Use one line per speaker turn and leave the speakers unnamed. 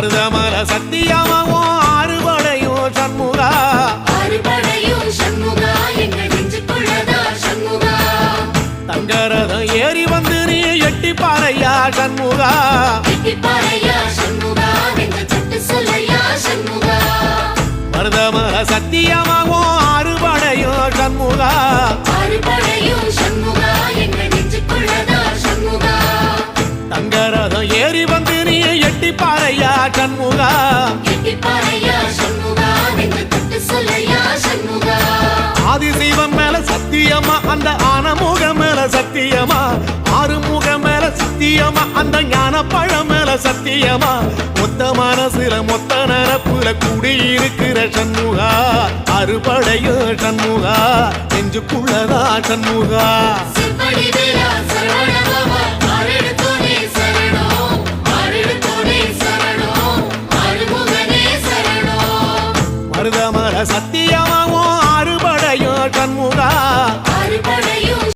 மருதமர சத்தியமாவும் ஆறுபடையும் சண்முகா
ஆறுபடையும் சண்முகா எங்க நெஞ்சுக்குள்ளதா சண்முகா
தங்கரதம் ஏறி வந்து நீ எட்டி பாறையா சண்முகா
எட்டி பாறையா சண்முகா எங்க சட்டு சொல்லையா சண்முகா
மருதமர சத்தியமாவும் ஆறுபடையும் சண்முகா
ஆறுபடையும் சண்முகா எங்க நெஞ்சுக்குள்ளதா சண்முகா
தங்கரதம் ஏறி வந்து நீ எட்டி பாறையா சண்முகா
எட்டி பாறையா சண்முகா எங்க சட்டு சொல்லையா சண்முகா
ஆதிசைவம் மேல சத்தியமா அந்த ஆனமுகம் மேல சத்தியமா ஆறுமுகம் மேல சத்தியமா அந்த ஞான பழம் மேல சத்தியமா மொத்த மனசுல மொத்த நரப்புல குடியிருக்கிற சண்முகா அறுபடையோ சண்முகா நெஞ்சுக்குள்ளதா சண்முகா
சிவடி வேலா சரவணபவா ஆரெடுத்தோனே சரணம் ஆரெடுத்தோனே சரணம் ஆறுமுகனே சரணம்
மருதமர சத்தியமா